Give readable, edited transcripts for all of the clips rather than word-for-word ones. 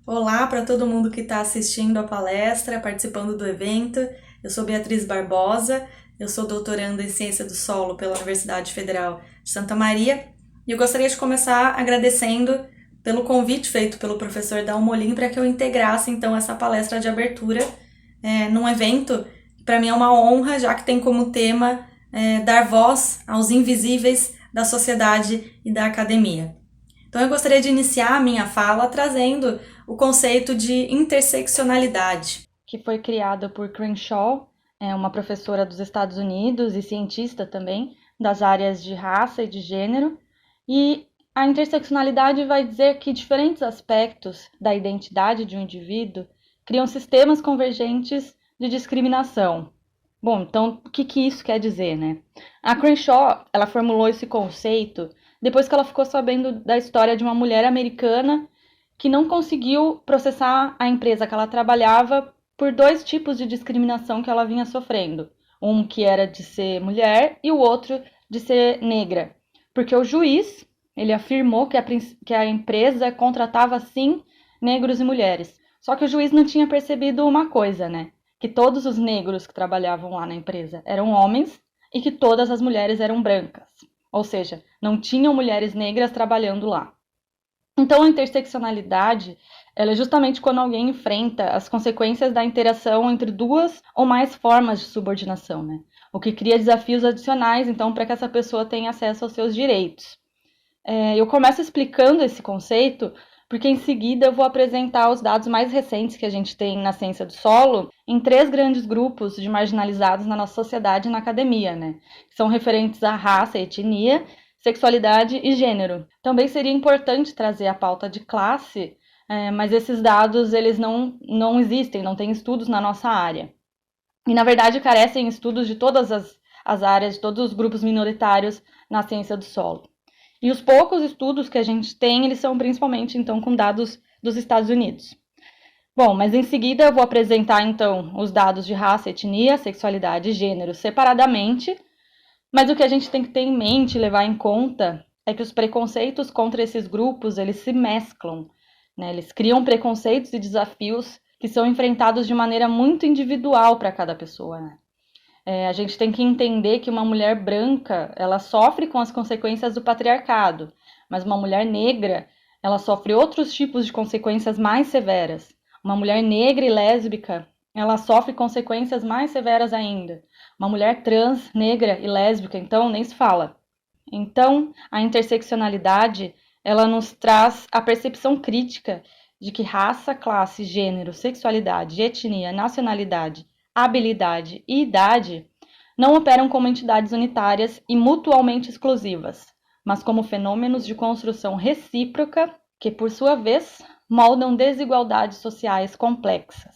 Olá para todo mundo que está assistindo a palestra, participando do evento. Eu sou Beatriz Barbosa, eu sou doutoranda em Ciência do Solo pela Universidade Federal de Santa Maria e eu gostaria de começar agradecendo pelo convite feito pelo professor Dalmolin para que eu integrasse então essa palestra de abertura num evento que para mim é uma honra, já que tem como tema dar voz aos invisíveis da sociedade e da academia. Então eu gostaria de iniciar a minha fala trazendo o conceito de interseccionalidade, que foi criado por Crenshaw, uma professora dos Estados Unidos e cientista também das áreas de raça e de gênero. E a interseccionalidade vai dizer que diferentes aspectos da identidade de um indivíduo criam sistemas convergentes de discriminação. Bom, então o que isso quer dizer, né? A Crenshaw, ela formulou esse conceito depois que ela ficou sabendo da história de uma mulher americana que não conseguiu processar a empresa que ela trabalhava por dois tipos de discriminação que ela vinha sofrendo. Um que era de ser mulher e o outro de ser negra. Porque o juiz, ele afirmou que a empresa contratava sim negros e mulheres. Só que o juiz não tinha percebido uma coisa, né? Que todos os negros que trabalhavam lá na empresa eram homens e que todas as mulheres eram brancas. Ou seja, não tinham mulheres negras trabalhando lá. Então, a interseccionalidade ela é justamente quando alguém enfrenta as consequências da interação entre duas ou mais formas de subordinação, né? O que cria desafios adicionais, então, para que essa pessoa tenha acesso aos seus direitos. Eu começo explicando esse conceito porque em seguida eu vou apresentar os dados mais recentes que a gente tem na ciência do solo em três grandes grupos de marginalizados na nossa sociedade e na academia, né? Que são referentes à raça, etnia, sexualidade e gênero. Também seria importante trazer a pauta de classe, mas esses dados eles não existem, não tem estudos na nossa área. E na verdade carecem estudos de todas as áreas, de todos os grupos minoritários na ciência do solo. E os poucos estudos que a gente tem, eles são principalmente, então, com dados dos Estados Unidos. Bom, mas em seguida eu vou apresentar, então, os dados de raça, etnia, sexualidade e gênero separadamente, mas o que a gente tem que ter em mente, levar em conta, é que os preconceitos contra esses grupos, eles se mesclam, né? Eles criam preconceitos e desafios que são enfrentados de maneira muito individual para cada pessoa, né? A gente tem que entender que uma mulher branca, ela sofre com as consequências do patriarcado, mas uma mulher negra, ela sofre outros tipos de consequências mais severas. Uma mulher negra e lésbica, ela sofre consequências mais severas ainda. Uma mulher trans, negra e lésbica, então, nem se fala. Então, a interseccionalidade, ela nos traz a percepção crítica de que raça, classe, gênero, sexualidade, etnia, nacionalidade, habilidade e idade não operam como entidades unitárias e mutualmente exclusivas, mas como fenômenos de construção recíproca que, por sua vez, moldam desigualdades sociais complexas.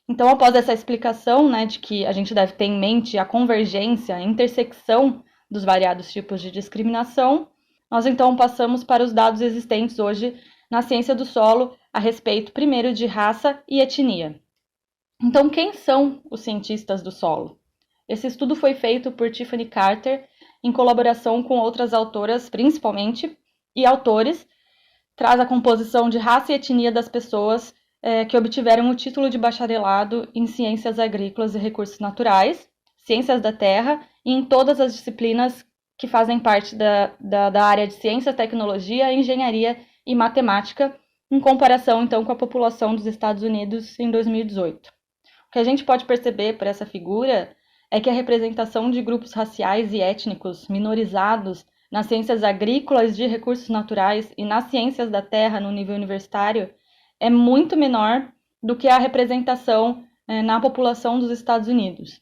Então, após essa explicação, né, de que a gente deve ter em mente a convergência, a intersecção dos variados tipos de discriminação, nós então passamos para os dados existentes hoje na ciência do solo a respeito, primeiro, de raça e etnia. Então, quem são os cientistas do solo? Esse estudo foi feito por Tiffany Carter em colaboração com outras autoras, principalmente, e autores, traz a composição de raça e etnia das pessoas que obtiveram o título de bacharelado em Ciências Agrícolas e Recursos Naturais, Ciências da Terra e em todas as disciplinas que fazem parte da área de Ciência, Tecnologia, Engenharia e Matemática, em comparação, então, com a população dos Estados Unidos em 2018. O que a gente pode perceber por essa figura é que a representação de grupos raciais e étnicos minorizados nas ciências agrícolas de recursos naturais e nas ciências da terra no nível universitário é muito menor do que a representação na população dos Estados Unidos.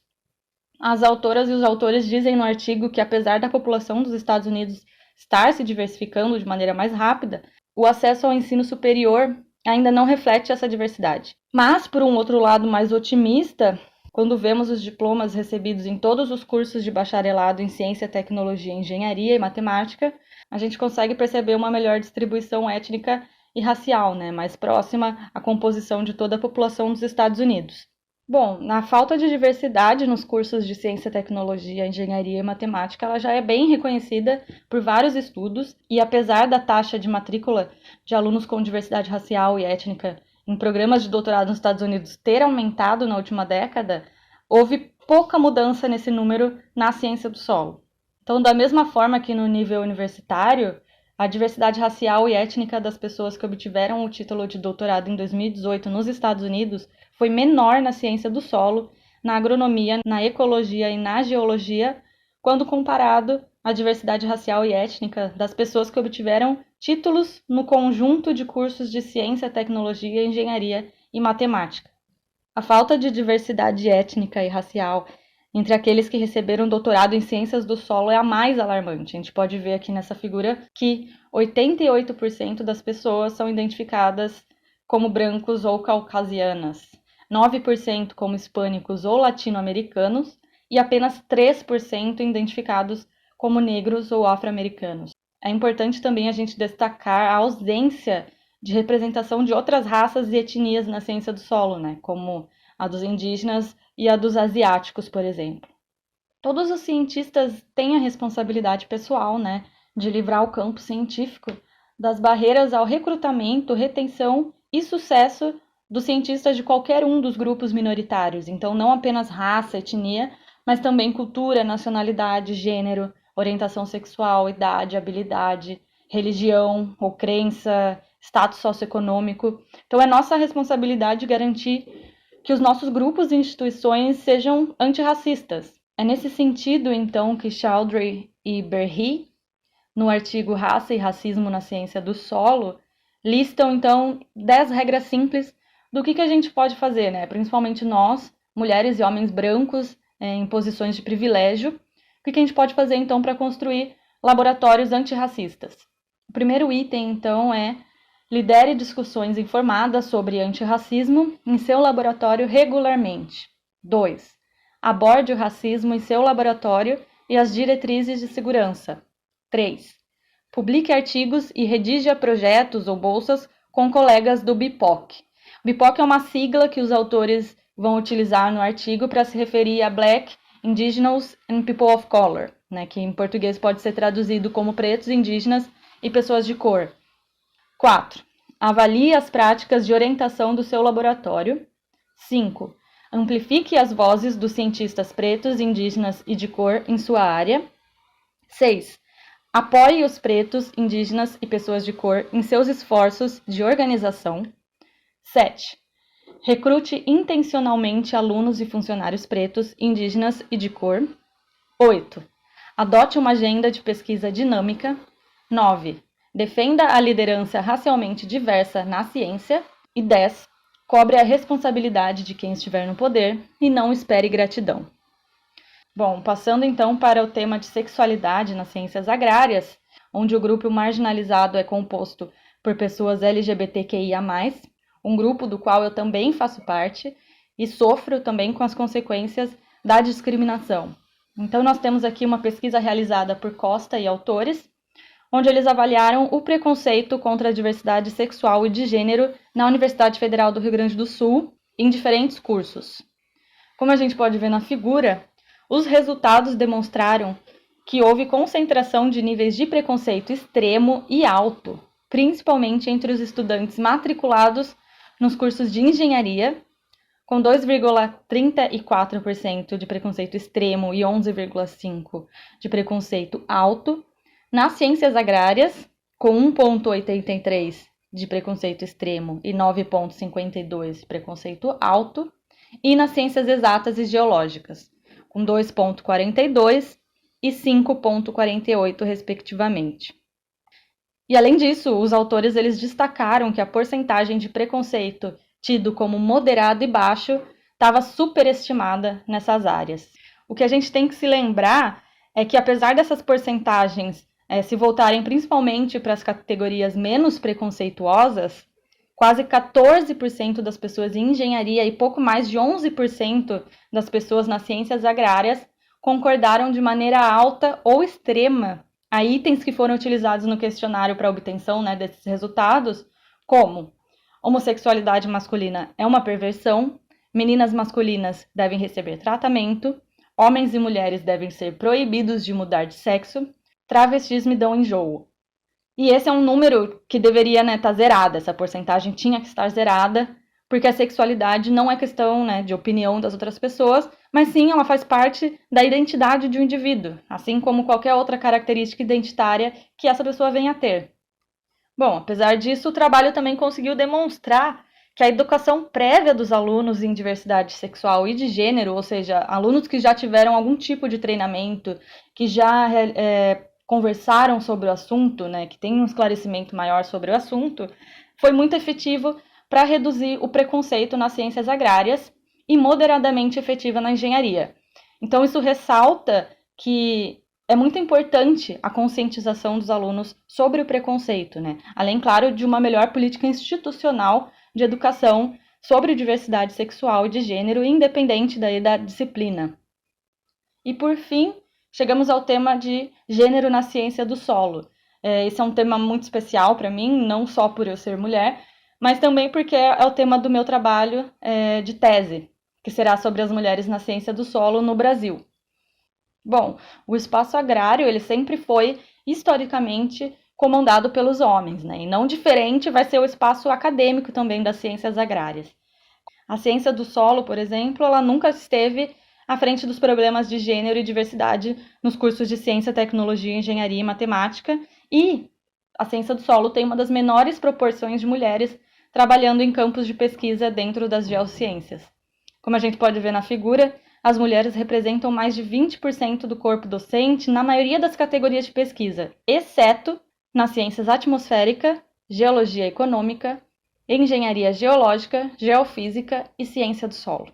As autoras e os autores dizem no artigo que, apesar da população dos Estados Unidos estar se diversificando de maneira mais rápida, o acesso ao ensino superior ainda não reflete essa diversidade. Mas, por um outro lado mais otimista, quando vemos os diplomas recebidos em todos os cursos de bacharelado em Ciência, Tecnologia, Engenharia e Matemática, a gente consegue perceber uma melhor distribuição étnica e racial, né, mais próxima à composição de toda a população dos Estados Unidos. Bom, na falta de diversidade nos cursos de ciência, tecnologia, engenharia e matemática, ela já é bem reconhecida por vários estudos e apesar da taxa de matrícula de alunos com diversidade racial e étnica em programas de doutorado nos Estados Unidos ter aumentado na última década, houve pouca mudança nesse número na ciência do solo. Então, da mesma forma que no nível universitário, a diversidade racial e étnica das pessoas que obtiveram o título de doutorado em 2018 nos Estados Unidos foi menor na ciência do solo, na agronomia, na ecologia e na geologia, quando comparado à diversidade racial e étnica das pessoas que obtiveram títulos no conjunto de cursos de ciência, tecnologia, engenharia e matemática. A falta de diversidade étnica e racial entre aqueles que receberam doutorado em ciências do solo é a mais alarmante. A gente pode ver aqui nessa figura que 88% das pessoas são identificadas como brancos ou caucasianas, 9% como hispânicos ou latino-americanos e apenas 3% identificados como negros ou afro-americanos. É importante também a gente destacar a ausência de representação de outras raças e etnias na ciência do solo, né? Como a dos indígenas e a dos asiáticos, por exemplo. Todos os cientistas têm a responsabilidade pessoal, né, de livrar o campo científico das barreiras ao recrutamento, retenção e sucesso dos cientistas de qualquer um dos grupos minoritários. Então, não apenas raça, etnia, mas também cultura, nacionalidade, gênero, orientação sexual, idade, habilidade, religião ou crença, status socioeconômico. Então, é nossa responsabilidade garantir que os nossos grupos e instituições sejam antirracistas. É nesse sentido, então, que Chowdhury e Berhe, no artigo Raça e Racismo na Ciência do Solo, listam, então, 10 regras simples do que a gente pode fazer, né? Principalmente nós, mulheres e homens brancos em posições de privilégio, o que a gente pode fazer, então, para construir laboratórios antirracistas. O primeiro item, então, é lidere discussões informadas sobre antirracismo em seu laboratório regularmente. 2. Aborde o racismo em seu laboratório e as diretrizes de segurança. 3. Publique artigos e redija projetos ou bolsas com colegas do BIPOC. O BIPOC é uma sigla que os autores vão utilizar no artigo para se referir a Black, Indigenous and People of Color, né, que em português pode ser traduzido como pretos, indígenas e pessoas de cor. 4. Avalie as práticas de orientação do seu laboratório. 5. Amplifique as vozes dos cientistas pretos, indígenas e de cor em sua área. 6. Apoie os pretos, indígenas e pessoas de cor em seus esforços de organização. 7. Recrute intencionalmente alunos e funcionários pretos, indígenas e de cor. 8. Adote uma agenda de pesquisa dinâmica. 9. Defenda a liderança racialmente diversa na ciência. E 10. Cobre a responsabilidade de quem estiver no poder e não espere gratidão. Bom, passando então para o tema de sexualidade nas ciências agrárias, onde o grupo marginalizado é composto por pessoas LGBTQIA+, um grupo do qual eu também faço parte e sofro também com as consequências da discriminação. Então nós temos aqui uma pesquisa realizada por Costa e autores, onde eles avaliaram o preconceito contra a diversidade sexual e de gênero na Universidade Federal do Rio Grande do Sul, em diferentes cursos. Como a gente pode ver na figura, os resultados demonstraram que houve concentração de níveis de preconceito extremo e alto, principalmente entre os estudantes matriculados nos cursos de engenharia, com 2,34% de preconceito extremo e 11,5% de preconceito alto, nas ciências agrárias, com 1,83% de preconceito extremo e 9,52% de preconceito alto, e nas ciências exatas e geológicas, com 2,42% e 5,48%, respectivamente. E, além disso, os autores eles destacaram que a porcentagem de preconceito tido como moderado e baixo estava superestimada nessas áreas. O que a gente tem que se lembrar é que, apesar dessas porcentagens se voltarem principalmente para as categorias menos preconceituosas, quase 14% das pessoas em engenharia e pouco mais de 11% das pessoas nas ciências agrárias concordaram de maneira alta ou extrema a itens que foram utilizados no questionário para obtenção, né, desses resultados, como homossexualidade masculina é uma perversão, meninas masculinas devem receber tratamento, homens e mulheres devem ser proibidos de mudar de sexo, travestis me dão enjoo. E esse é um número que deveria estar zerado, essa porcentagem tinha que estar zerada, porque a sexualidade não é questão de opinião das outras pessoas, mas sim ela faz parte da identidade de um indivíduo, assim como qualquer outra característica identitária que essa pessoa venha a ter. Bom, apesar disso, o trabalho também conseguiu demonstrar que a educação prévia dos alunos em diversidade sexual e de gênero, ou seja, alunos que já tiveram algum tipo de treinamento, que já conversaram sobre o assunto, que tem um esclarecimento maior sobre o assunto, foi muito efetivo para reduzir o preconceito nas ciências agrárias e moderadamente efetiva na engenharia. Então, isso ressalta que é muito importante a conscientização dos alunos sobre o preconceito, além, claro, de uma melhor política institucional de educação sobre diversidade sexual e de gênero, independente da disciplina. E, por fim, chegamos ao tema de gênero na ciência do solo. Esse é um tema muito especial para mim, não só por eu ser mulher, mas também porque é o tema do meu trabalho de tese, que será sobre as mulheres na ciência do solo no Brasil. Bom, o espaço agrário ele sempre foi, historicamente, comandado pelos homens, e não diferente vai ser o espaço acadêmico também das ciências agrárias. A ciência do solo, por exemplo, ela nunca esteve à frente dos problemas de gênero e diversidade nos cursos de ciência, tecnologia, engenharia e matemática, e a ciência do solo tem uma das menores proporções de mulheres trabalhando em campos de pesquisa dentro das geociências. Como a gente pode ver na figura, as mulheres representam mais de 20% do corpo docente na maioria das categorias de pesquisa, exceto nas ciências atmosférica, geologia econômica, engenharia geológica, geofísica e ciência do solo.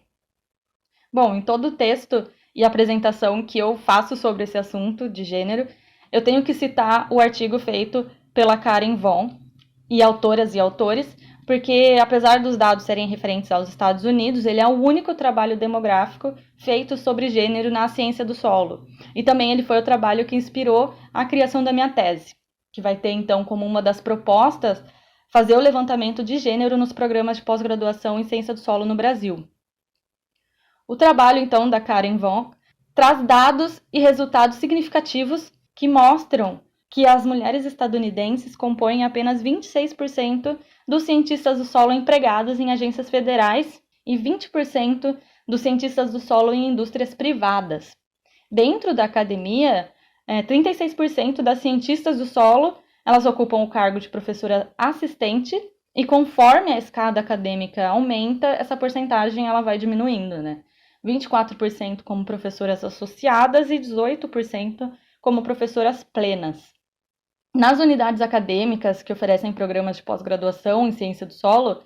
Bom, em todo o texto e apresentação que eu faço sobre esse assunto de gênero, eu tenho que citar o artigo feito pela Karen Von e autoras e autores, porque apesar dos dados serem referentes aos Estados Unidos, ele é o único trabalho demográfico feito sobre gênero na ciência do solo. E também ele foi o trabalho que inspirou a criação da minha tese, que vai ter então como uma das propostas fazer o levantamento de gênero nos programas de pós-graduação em ciência do solo no Brasil. O trabalho então da Karen Von traz dados e resultados significativos que mostram que as mulheres estadunidenses compõem apenas 26% dos cientistas do solo empregados em agências federais e 20% dos cientistas do solo em indústrias privadas. Dentro da academia, 36% das cientistas do solo elas ocupam o cargo de professora assistente e conforme a escada acadêmica aumenta, essa porcentagem ela vai diminuindo, 24% como professoras associadas e 18% como professoras plenas. Nas unidades acadêmicas que oferecem programas de pós-graduação em ciência do solo,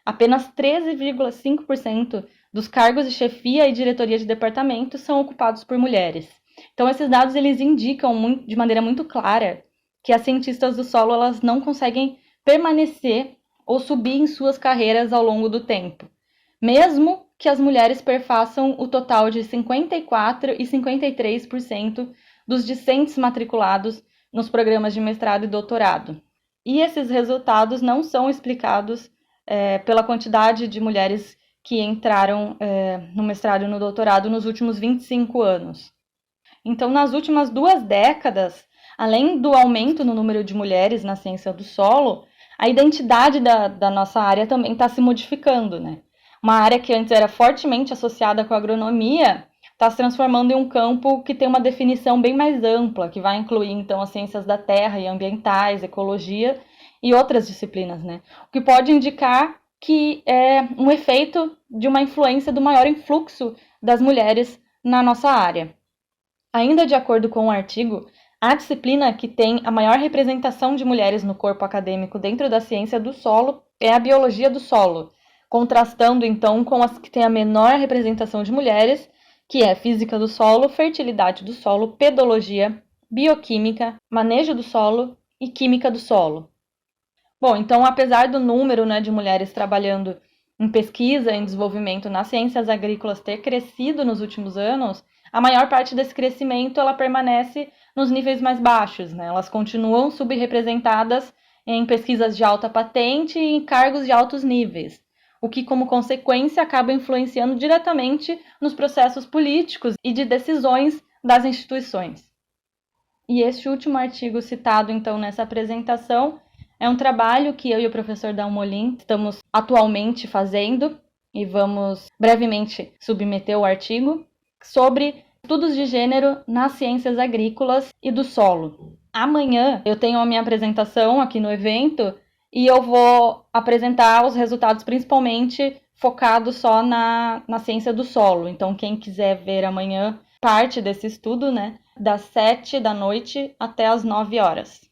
apenas 13,5% dos cargos de chefia e diretoria de departamento são ocupados por mulheres. Então, esses dados eles indicam de maneira muito clara que as cientistas do solo elas não conseguem permanecer ou subir em suas carreiras ao longo do tempo, mesmo que as mulheres perfaçam o total de 54% e 53% dos discentes matriculados nos programas de mestrado e doutorado. E esses resultados não são explicados pela quantidade de mulheres que entraram no mestrado e no doutorado nos últimos 25 anos. Então, nas últimas 2 décadas, além do aumento no número de mulheres na ciência do solo, a identidade da nossa área também está se modificando, Uma área que antes era fortemente associada com a agronomia está se transformando em um campo que tem uma definição bem mais ampla, que vai incluir, então, as ciências da terra e ambientais, ecologia e outras disciplinas, O que pode indicar que é um efeito de uma influência do maior influxo das mulheres na nossa área. Ainda de acordo com o artigo, a disciplina que tem a maior representação de mulheres no corpo acadêmico dentro da ciência do solo é a biologia do solo, contrastando, então, com as que têm a menor representação de mulheres, que é física do solo, fertilidade do solo, pedologia, bioquímica, manejo do solo e química do solo. Bom, então, apesar do número de mulheres trabalhando em pesquisa e desenvolvimento nas ciências agrícolas ter crescido nos últimos anos, a maior parte desse crescimento ela permanece nos níveis mais baixos, Elas continuam subrepresentadas em pesquisas de alta patente e em cargos de altos níveis, o que, como consequência, acaba influenciando diretamente nos processos políticos e de decisões das instituições. E este último artigo citado, então, nessa apresentação, é um trabalho que eu e o professor Dalmolin estamos atualmente fazendo, e vamos brevemente submeter o artigo, sobre estudos de gênero nas ciências agrícolas e do solo. Amanhã eu tenho a minha apresentação aqui no evento e eu vou apresentar os resultados principalmente focados só na ciência do solo. Então, quem quiser ver amanhã parte desse estudo, né, das 7 da noite até as 9 horas.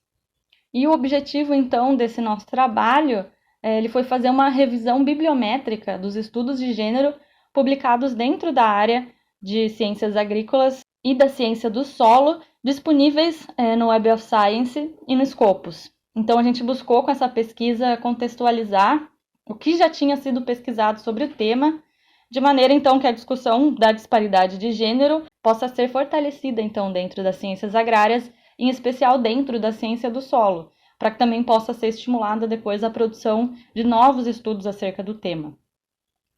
E o objetivo, então, desse nosso trabalho, ele foi fazer uma revisão bibliométrica dos estudos de gênero publicados dentro da área de ciências agrícolas e da ciência do solo, disponíveis no Web of Science e no Scopus. Então, a gente buscou com essa pesquisa contextualizar o que já tinha sido pesquisado sobre o tema, de maneira, então, que a discussão da disparidade de gênero possa ser fortalecida, então, dentro das ciências agrárias, em especial dentro da ciência do solo, para que também possa ser estimulada depois a produção de novos estudos acerca do tema.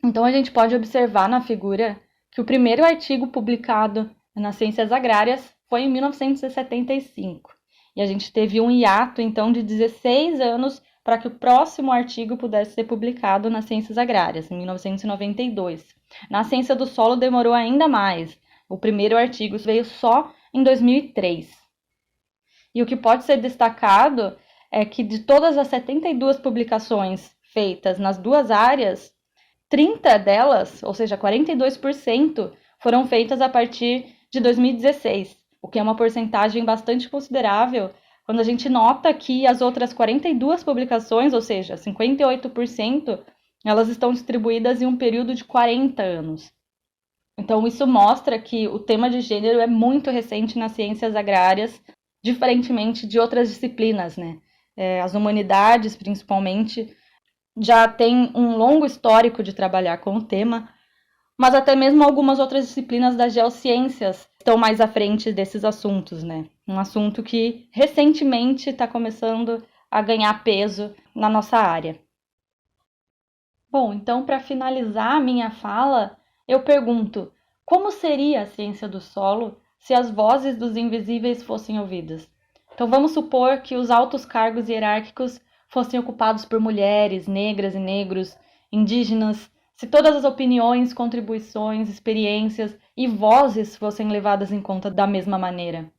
Então, a gente pode observar na figura que o primeiro artigo publicado nas ciências agrárias foi em 1975. E a gente teve um hiato, então, de 16 anos para que o próximo artigo pudesse ser publicado nas ciências agrárias, em 1992. Na ciência do solo demorou ainda mais. O primeiro artigo veio só em 2003. E o que pode ser destacado é que de todas as 72 publicações feitas nas duas áreas, 30 delas, ou seja, 42%, foram feitas a partir de 2016, o que é uma porcentagem bastante considerável quando a gente nota que as outras 42 publicações, ou seja, 58%, elas estão distribuídas em um período de 40 anos. Então, isso mostra que o tema de gênero é muito recente nas ciências agrárias, diferentemente de outras disciplinas, né? As humanidades, principalmente, já têm um longo histórico de trabalhar com o tema, mas até mesmo algumas outras disciplinas das geociências estão mais à frente desses assuntos, né? Um assunto que recentemente está começando a ganhar peso na nossa área. Bom, então, para finalizar a minha fala, eu pergunto: como seria a ciência do solo se as vozes dos invisíveis fossem ouvidas? Então, vamos supor que os altos cargos hierárquicos fossem ocupados por mulheres, negras e negros, indígenas, se todas as opiniões, contribuições, experiências e vozes fossem levadas em conta da mesma maneira.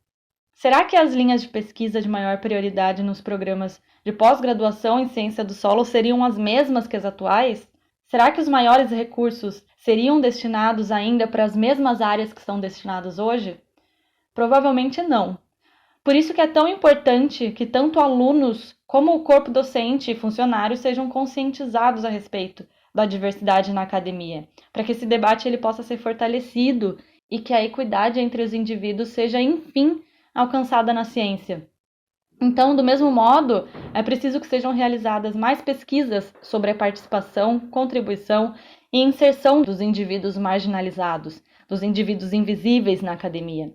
Será que as linhas de pesquisa de maior prioridade nos programas de pós-graduação em ciência do solo seriam as mesmas que as atuais? Será que os maiores recursos seriam destinados ainda para as mesmas áreas que são destinados hoje? Provavelmente não. Por isso que é tão importante que tanto alunos como o corpo docente e funcionários sejam conscientizados a respeito da diversidade na academia, para que esse debate ele possa ser fortalecido e que a equidade entre os indivíduos seja, enfim, alcançada na ciência. Então, do mesmo modo, é preciso que sejam realizadas mais pesquisas sobre a participação, contribuição e inserção dos indivíduos marginalizados, dos indivíduos invisíveis na academia.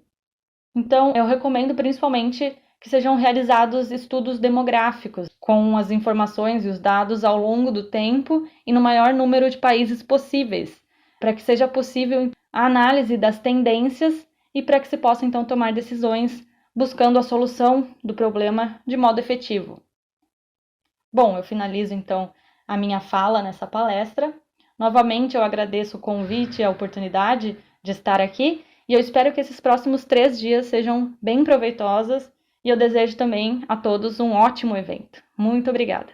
Então, eu recomendo principalmente que sejam realizados estudos demográficos, com as informações e os dados ao longo do tempo e no maior número de países possíveis, para que seja possível a análise das tendências e para que se possa, então, tomar decisões buscando a solução do problema de modo efetivo. Bom, eu finalizo, então, a minha fala nessa palestra. Novamente, eu agradeço o convite e a oportunidade de estar aqui e eu espero que esses próximos 3 dias sejam bem proveitosos e eu desejo também a todos um ótimo evento. Muito obrigada!